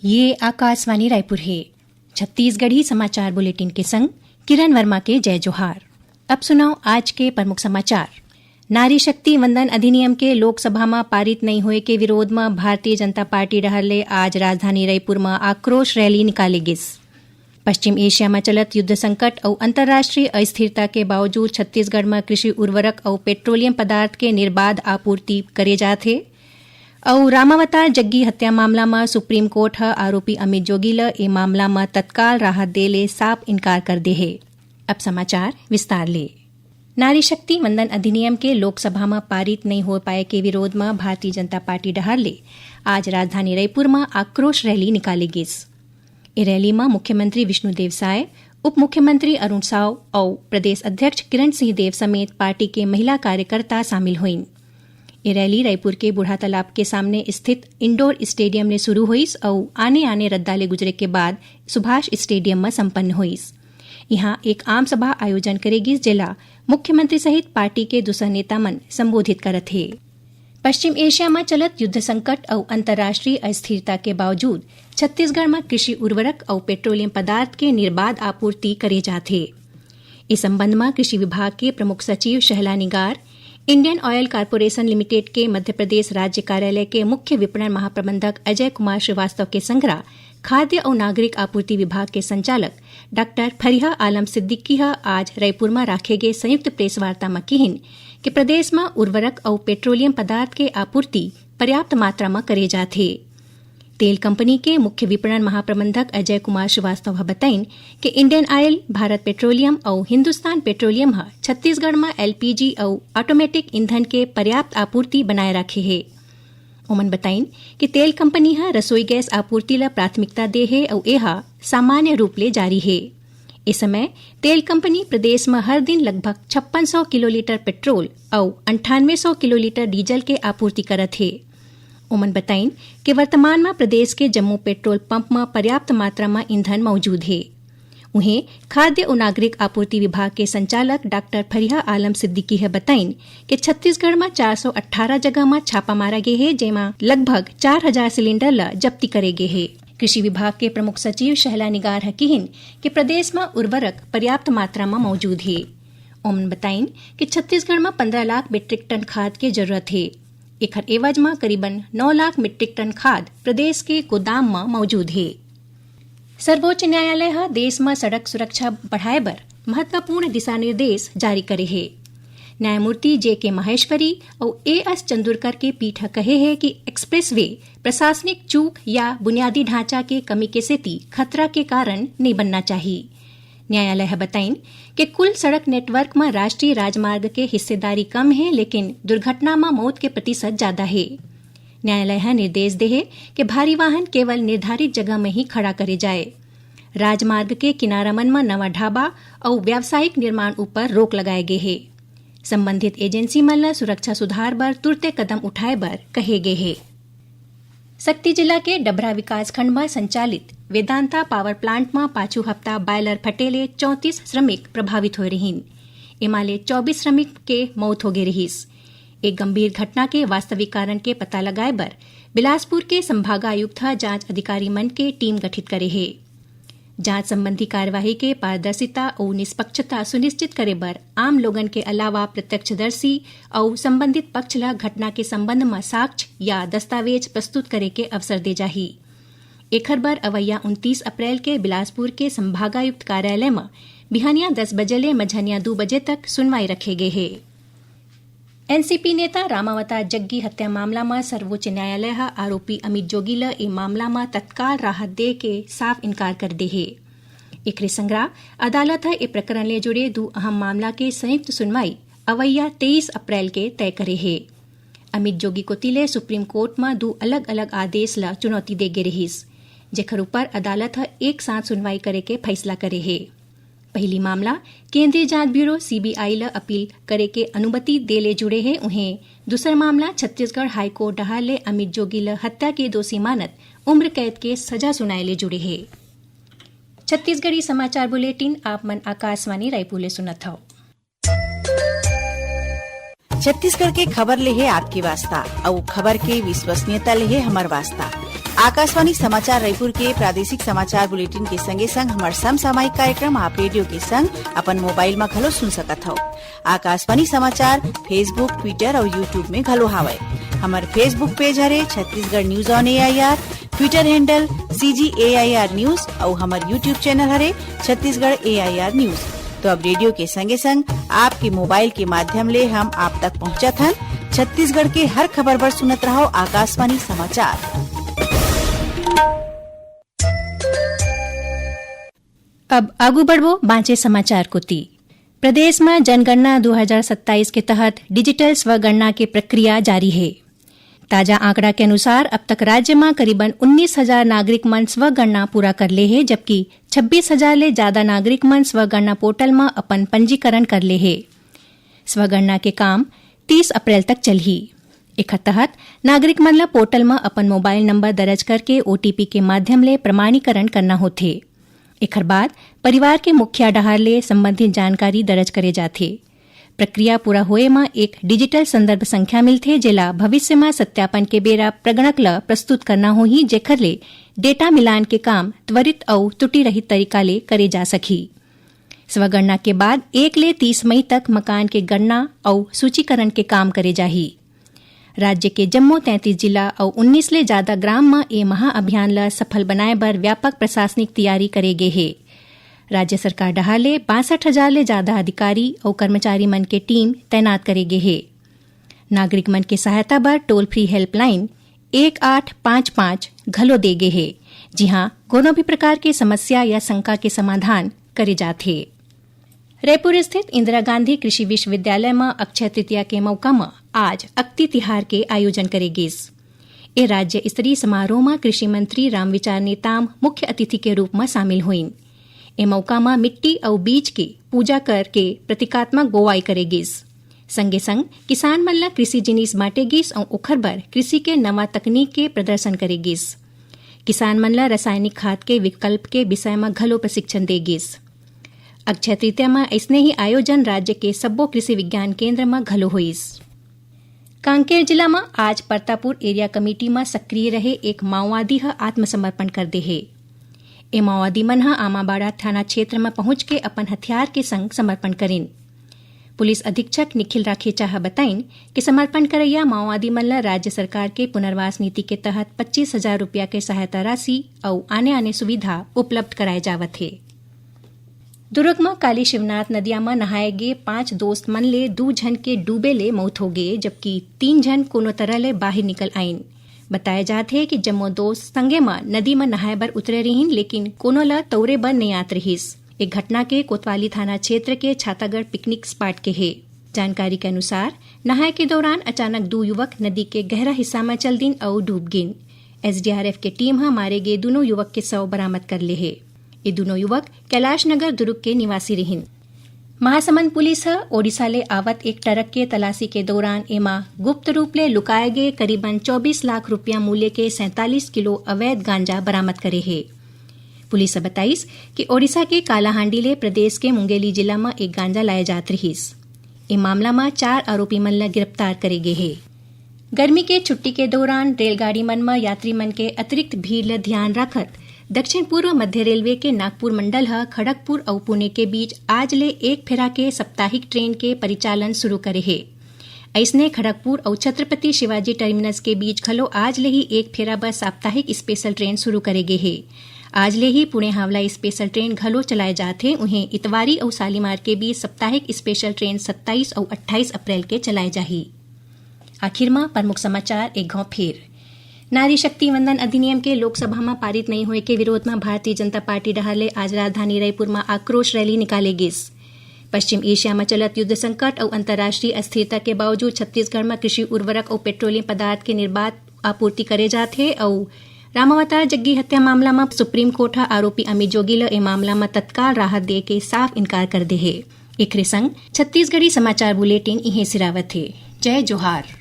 ये आकाशवाणी रायपुर है। छत्तीसगढ़ी समाचार बुलेटिन के संग किरण वर्मा के जय जोहार। अब सुनाओ आज के प्रमुख समाचार। नारी शक्ति वंदन अधिनियम के लोकसभा में पारित नहीं होए के विरोध में भारतीय जनता पार्टी डहर आज राजधानी रायपुर में आक्रोश रैली निकाले गिस। पश्चिम एशिया में चलत युद्ध संकट और अंतर्राष्ट्रीय अस्थिरता के बावजूद छत्तीसगढ़ में कृषि उर्वरक और पेट्रोलियम पदार्थ के निर्बाध आपूर्ति करे जाथे। और रामावतार जग्गी हत्या मामला में सुप्रीम कोर्ट ह आरोपी अमित जोगी ल ए मामला में तत्काल राहत देले साफ इनकार कर दे है। अब समाचार विस्तार ले। नारी शक्ति वंदन अधिनियम के लोकसभा में पारित नहीं हो पाए के विरोध में भारतीय जनता पार्टी डहर ले आज राजधानी रायपुर में आक्रोश रैली निकाली गिस। ए रैली में मुख्यमंत्री विष्णुदेव साय, उप मुख्यमंत्री अरुण साव और प्रदेश अध्यक्ष किरण सिंह देव समेत पार्टी के महिला कार्यकर्ता शामिल हुईं। ये रैली रायपुर के बूढ़ा तालाब के सामने स्थित इंडोर स्टेडियम में शुरू हुई और आने रद्दाले गुजरे के बाद सुभाष स्टेडियम में संपन्न हुई। यहाँ एक आम सभा आयोजन करेगी जिला मुख्यमंत्री सहित पार्टी के दूसरे नेता मन संबोधित करत है। पश्चिम एशिया में चलत युद्ध संकट और अंतर्राष्ट्रीय अस्थिरता के बावजूद छत्तीसगढ़ में कृषि उर्वरक और पेट्रोलियम पदार्थ के निर्बाध आपूर्ति करे जाथे। इस संबंध में कृषि विभाग के प्रमुख सचिव शहला निगार, इंडियन ऑयल कॉर्पोरेशन लिमिटेड के मध्य प्रदेश राज्य कार्यालय के मुख्य विपणन महाप्रबंधक अजय कुमार श्रीवास्तव के संगरा खाद्य और नागरिक आपूर्ति विभाग के संचालक डॉक्टर फरिहा आलम सिद्दीकी आज रायपुर में राखे गए संयुक्त प्रेस वार्ता में कहिन कि प्रदेश में उर्वरक और पेट्रोलियम पदार्थ के आपूर्ति पर्याप्त मात्रा में करे जाथे। तेल कंपनी के मुख्य विपणन महाप्रबंधक अजय कुमार श्रीवास्तव बताइन कि इंडियन ऑयल, भारत पेट्रोलियम और हिंदुस्तान पेट्रोलियम छत्तीसगढ़ में एलपीजी और ऑटोमेटिक ईंधन के पर्याप्त आपूर्ति बनाए रखे है। उमन बताइन कि तेल कंपनी रसोई गैस आपूर्ति ला प्राथमिकता दे है और यह सामान्य रूप ले जारी है। इस समय तेल कंपनी प्रदेश में हर दिन लगभग 5600 किलोलीटर पेट्रोल और 9800 किलोलीटर डीजल के आपूर्ति करत है। उमन बताइन कि वर्तमान में प्रदेश के जम्मू पेट्रोल पंप में पर्याप्त मात्रा में ईंधन मौजूद है। उन्हें खाद्य और नागरिक आपूर्ति विभाग के संचालक डॉक्टर फरिहा आलम सिद्दीकी बताइन कि छत्तीसगढ़ में 418 जगह में छापा मारा गया है, जेमा लगभग 4000 सिलेंडर ला जब्ती करे गए है। कृषि विभाग के प्रमुख सचिव शहला निगार हकीन कि प्रदेश में उर्वरक पर्याप्त मात्रा में मौजूद है। उमन बताइन कि छत्तीसगढ़ में 15 लाख मीट्रिक टन खाद की जरूरत है। एकर एवज में करीबन 9 लाख मीट्रिक टन खाद प्रदेश के गोदाम में मौजूद है। सर्वोच्च न्यायालय देश में सड़क सुरक्षा बढ़ाए बर महत्वपूर्ण दिशा निर्देश जारी करे है। न्यायमूर्ति जे.के. माहेश्वरी और ए.एस. चंदुरकर के पीठ कहे है कि एक्सप्रेसवे प्रशासनिक चूक या बुनियादी ढांचा के कमी के सेती खतरा के कारण नहीं बनना चाहिए। न्यायालय बताइन कि कुल सड़क नेटवर्क में राष्ट्रीय राजमार्ग के हिस्सेदारी कम है, लेकिन दुर्घटना में मौत के प्रतिशत ज्यादा है। न्यायालय निर्देश दे है कि भारी वाहन केवल निर्धारित जगह में ही खड़ा करे जाए। राजमार्ग के किनारमन में नवा ढाबा और व्यावसायिक निर्माण ऊपर रोक लगाए गए है। संबंधित एजेंसी मन ला सुरक्षा सुधार बर तुरते कदम उठाए बर कहे गए है। सक्ती जिला के डबरा विकास खंड में संचालित वेदांता पावर प्लांट में पांचू हफ्ता बायलर फटेले 34 श्रमिक प्रभावित हो रहीन। एमाले 24 श्रमिक के मौत हो गई रहीस। एक गंभीर घटना के वास्तविक कारण के पता लगाए बर बिलासपुर के संभागायुक्त जांच अधिकारी मन के टीम गठित करे है। जांच संबंधी कार्यवाही के पारदर्शिता और निष्पक्षता सुनिश्चित करे बर आम लोगन के अलावा प्रत्यक्षदर्शी और संबंधित पक्ष ला घटना के संबंध में साक्ष्य या दस्तावेज प्रस्तुत करे के अवसर दे जाही। एखर बर अवैया 29 अप्रैल के बिलासपुर के संभागायुक्त कार्यालय में बिहानिया 10 बजे ले मझनिया 2 बजे तक सुनवाई रखे गए है। एनसीपी नेता रामावतार जग्गी हत्या मामला में सर्वोच्च न्यायालय आरोपी अमित जोगी ल ए मामला में तत्काल राहत दे के साफ इनकार कर दे है। एकरे संगरा अदालत ए प्रकरण ले जुड़े 2 अहम मामला के संयुक्त सुनवाई अवैया 23 अप्रैल के तय करे है। अमित जोगी को तिले सुप्रीम कोर्ट में 2 अलग अलग आदेश ला चुनौती दे गे रहीस, जेकर ऊपर अदालत एक साथ सुनवाई करे के फैसला करे है। पहली मामला केंद्रीय जांच ब्यूरो सीबीआई ला अपील करे के अनुमति देले जुड़े है। उन्हें दूसरा मामला छत्तीसगढ़ हाईकोर्ट डहार ले अमित जोगी ला हत्या के दोषी मानत उम्र कैद के सजा सुनाए ले जुड़े है। छत्तीसगढ़ी समाचार बुलेटिन आप मन आकाशवाणी रायपुर ले सुनत हव। छत्तीसगढ़ के खबर ले है आपके वास्ता और खबर के विश्वसनीयता ले है हमार वास्ता। आकाशवाणी समाचार रायपुर के प्रादेशिक समाचार बुलेटिन के संगे संग हमार समसामयिक कार्यक्रम आप रेडियो के संग अपन मोबाइल में घलो सुन सकत हो। आकाशवाणी समाचार फेसबुक, ट्विटर और यूट्यूब में घलो हावय। हमार फेसबुक पेज हरे Chhattisgarh news on AIR, Twitter handle CGAIR news और हमार यूट्यूब चैनल हरे छत्तीसगढ़ AIR न्यूज। तो अब रेडियो के संगे संग आपके मोबाइल के माध्यम ले हम आप तक पहुंचत हन। छत्तीसगढ़ के हर खबर पर सुनत रहो आकाशवाणी समाचार। अब आगू बढ़वो बाँचे समाचार को ती। प्रदेश में जनगणना 2027 के तहत डिजिटल स्वगणना की प्रक्रिया जारी है। ताजा आंकड़ा के अनुसार अब तक राज्य में करीबन 19,000 नागरिक मन स्वगणना पूरा कर ले है, जबकि 26,000 ले ज्यादा नागरिक मन स्वगणना पोर्टल में अपन पंजीकरण कर ले है। स्वगणना के काम 30 अप्रैल तक चलही। एकर तहत नागरिक मन ला पोर्टल में अपन मोबाइल नंबर दर्ज करके OTP के माध्यम ले प्रमाणीकरण करना होथे। एकर बाद परिवार के मुखिया डहार ले संबंधित जानकारी दर्ज करे जाथे। प्रक्रिया पूरा होए में एक डिजिटल संदर्भ संख्या मिलथे, जेला भविष्य में सत्यापन के बेरा प्रगणक ला प्रस्तुत करना होही, जेकर ले डेटा मिलान के काम त्वरित और त्रुटि रहित तरीका ले करे जा सकी। स्वगणना के बाद 1 ले 30 मई तक मकान के गणना और सूचीकरण के काम करे जाही। राज्य के जम्मू 33 जिला और 19 ले ज्यादा ग्राम में ए महाअभियान ला सफल बनाए बर व्यापक प्रशासनिक तैयारी करे गे है। राज्य सरकार डहार ले 62,000 ले ज्यादा अधिकारी और कर्मचारी मन के टीम तैनात करे गे है। नागरिक मन के सहायता बर टोल फ्री हेल्पलाइन 1855 घलो दे गे है, जिहां कोनो भी प्रकार के समस्या या शंका के समाधान करे जाथे। रायपुर स्थित इंदिरा गांधी कृषि विश्वविद्यालय में अक्षय तृतीया के मौका में आज अक्ति तिहार के आयोजन करेगीस। ए राज्य स्तरीय समारोह में कृषि मंत्री रामविचार नेताम मुख्य अतिथि के रूप में शामिल हुईन। ए मौका में मिट्टी और बीज की पूजा करके प्रतीकात्मक बोवाई करेगीस। संगे संग किसान मन ला कृषि जिनिस बांटेगीस और ओखर बर कृषि के नवा तकनीक के प्रदर्शन करेगीस। किसान मन ला रासायनिक खाद के विकल्प के विषय में घलो प्रशिक्षण देगीस। अक्षय तृतीया में ऐसने ही आयोजन राज्य के सब्बो कृषि विज्ञान केंद्र में घलो होइस। कांकेर जिला में आज परतापुर एरिया कमेटी में सक्रिय रहे एक माओवादी ह आत्मसमर्पण कर दे है। ए माओवादी मन ह आमाबाड़ा थाना क्षेत्र में पहुंच के अपन हथियार के संग समर्पण करिन। पुलिस अधीक्षक निखिल राखेचा बताइन कि समर्पण करैया माओवादी मन ला राज्य सरकार के पुनर्वास नीति के तहत 25,000 रुपया के सहायता राशि और आने सुविधा उपलब्ध कराए जावत है। दुर्ग में काली शिवनाथ नदिया में नहाए गे 5 दोस्त मन ले 2 जन के डूबे ले मौत हो गए, जबकि 3 जन कोनो तरह ले बाहर निकल आइन। बताया जात है कि जम्मो दोस्त संगे में नदी में नहाए बर उतरे रहीन, लेकिन कोनो ला तौरे बर नहीं आत रहीस। एक घटना के कोतवाली थाना क्षेत्र के छातागढ़ पिकनिक स्पॉट के है। जानकारी के अनुसार नहाए के दौरान अचानक 2 युवक नदी के गहरा हिस्सा में चल दिन और डूब गिन। SDRF के टीम मारे गए दोनों युवक के शव बरामद कर ले है। ये दोनों युवक कैलाश नगर दुर्ग के निवासी रहिन। महासमंद पुलिस ओडिशा ले आवत एक ट्रक के तलाशी के दौरान एमा गुप्त रूप ले लुकाए गए करीबन 24 लाख रुपया मूल्य के 47 किलो अवैध गांजा बरामद करे है। पुलिस बताइस कि ओडिशा के कालाहांडी ले प्रदेश के मुंगेली जिला में एक गांजा लाए जात रहीस। ए मामला में 4 आरोपी मन ला गिरफ्तार करे गे है। गर्मी के छुट्टी के दौरान रेलगाड़ी मन में यात्री मन के अतिरिक्त भीड़ ल ध्यान रखत दक्षिण पूर्व मध्य रेलवे के नागपुर मंडल खड़गपुर और पुणे के बीच आज ले एक फेरा के साप्ताहिक ट्रेन के परिचालन शुरू करे है। ऐसने खड़गपुर और छत्रपति शिवाजी टर्मिनस के बीच खलो आज ले ही एक फेरा बस साप्ताहिक स्पेशल ट्रेन शुरू करे गे है। आज ले ही पुणे हावड़ा स्पेशल ट्रेन घलो चलाए जाते, उन्हें इतवारी और सालीमार के बीच साप्ताहिक स्पेशल ट्रेन 27 और 28 अप्रैल के चलाए जाही। आखिर में प्रमुख समाचार एक गांव फिर। नारी शक्ति वंदन अधिनियम के लोकसभा में पारित नहीं होए के विरोध में भारतीय जनता पार्टी डहाले आज राजधानी रायपुर में आक्रोश रैली निकालेगीस। पश्चिम एशिया में चलत युद्ध संकट और अंतर्राष्ट्रीय अस्थिरता के बावजूद छत्तीसगढ़ में कृषि उर्वरक और पेट्रोलियम पदार्थ के निर्बाध आपूर्ति करे जाते और रामावतार जग्गी हत्या मामला में सुप्रीम कोर्ट आरोपी अमित जोगी ल ए मामला में तत्काल राहत दे के साफ इनकार कर दे है। एकरे संग छत्तीसगढ़ी समाचार बुलेटिन इहे सिरावत है। जय जोहार।